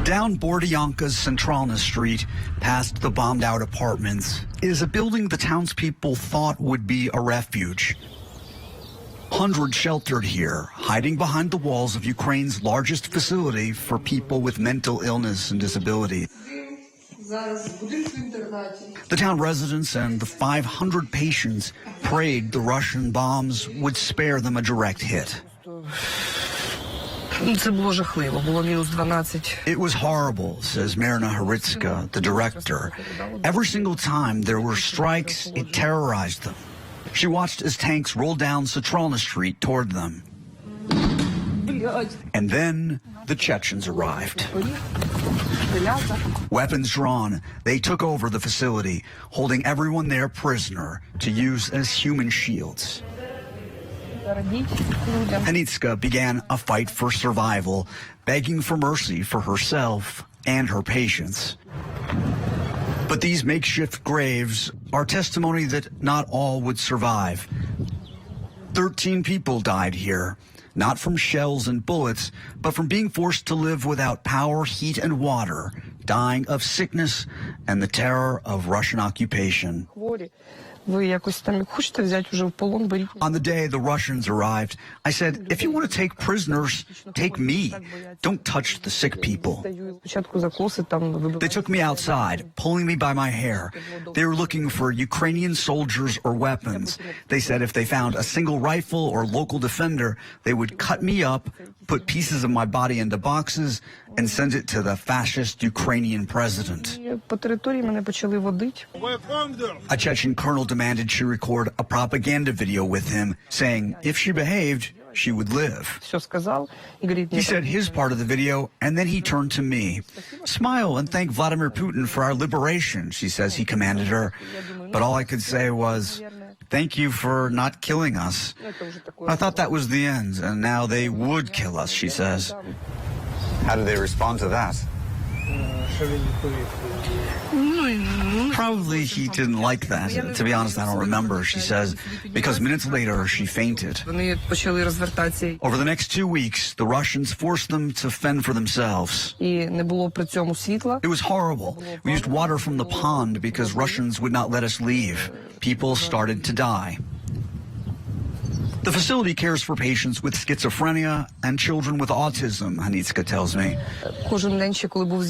Down Bordyanka's Centralna Street, past the bombed-out apartments, is a building the townspeople thought would be a refuge. Hundreds sheltered here, hiding behind the walls of Ukraine's largest facility for people with mental illness and disability. The town residents and the 500 patients prayed the Russian bombs would spare them a direct hit. It was horrible, says Maryna Hanitska, the director. Every single time there were strikes, it terrorized them. She watched as tanks rolled down Centralna Street toward them. And then the Chechens arrived. Weapons drawn, they took over the facility, holding everyone there prisoner to use as human shields. Hanitska began a fight for survival, begging for mercy for herself and her patients. But these makeshift graves are testimony that not all would survive. 13 people died here, not from shells and bullets, but from being forced to live without power, heat, and water, dying of sickness and the terror of Russian occupation. On the day the Russians arrived, I said, if you want to take prisoners, take me. Don't touch the sick people. They took me outside, pulling me by my hair. They were looking for Ukrainian soldiers or weapons. They said if they found a single rifle or local defender, they would cut me up, put pieces of my body into boxes, and send it to the fascist Ukrainian president. A Chechen colonel demanded she record a propaganda video with him, saying if she behaved, she would live. He said his part of the video, and then he turned to me. Smile and thank Vladimir Putin for our liberation, she says he commanded her. But all I could say was, thank you for not killing us. I thought that was the end, and now they would kill us, she says. How did they respond to that? Probably he didn't like that. To be honest, I don't remember, she says, because minutes later she fainted. Over the next 2 weeks, the Russians forced them to fend for themselves. It was horrible. We used water from the pond because Russians would not let us leave. People started to die. The facility cares for patients with schizophrenia and children with autism, Hanitska tells me.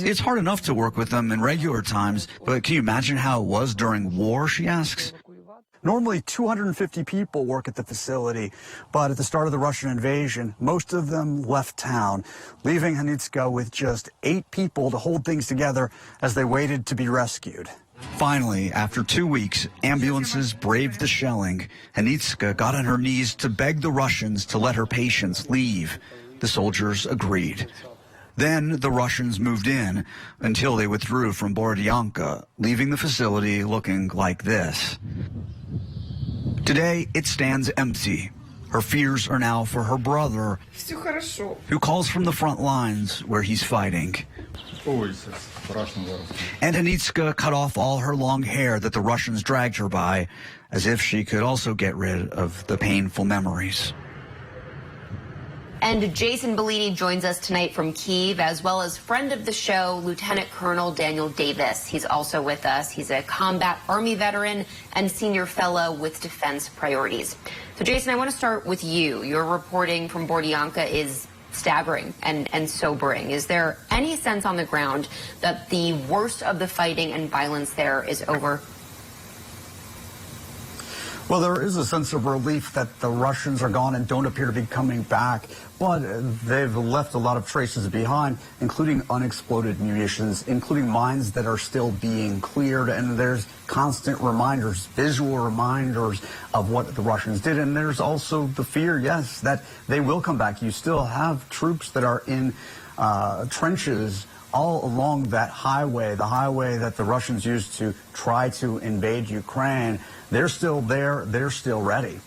It's hard enough to work with them in regular times, but can you imagine how it was during war, she asks? Normally 250 people work at the facility, but at the start of the Russian invasion, most of them left town, leaving Hanitska with just 8 people to hold things together as they waited to be rescued. Finally, after 2 weeks, ambulances braved the shelling. Hanitska got on her knees to beg the Russians to let her patients leave. The soldiers agreed. Then the Russians moved in until they withdrew from Bordyanka, leaving the facility looking like this. Today, it stands empty. Her fears are now for her brother, who calls from the front lines where he's fighting. And Hanitska cut off all her long hair that the Russians dragged her by, as if she could also get rid of the painful memories. And Jason Bellini joins us tonight from Kyiv, as well as friend of the show, Lieutenant Colonel Daniel Davis. He's also with us. He's a combat Army veteran and senior fellow with Defense Priorities. So, Jason, I want to start with you. Your reporting from Bordyanka is staggering and sobering. Is there any sense on the ground that the worst of the fighting and violence there is over? Well, there is a sense of relief that the Russians are gone and don't appear to be coming back, but they've left a lot of traces behind, including unexploded munitions, including mines that are still being cleared, and there's constant reminders, visual reminders of what the Russians did, and there's also the fear, yes, that they will come back. You still have troops that are in trenches all along that highway, the highway that the Russians used to try to invade Ukraine. They're still there. They're still ready.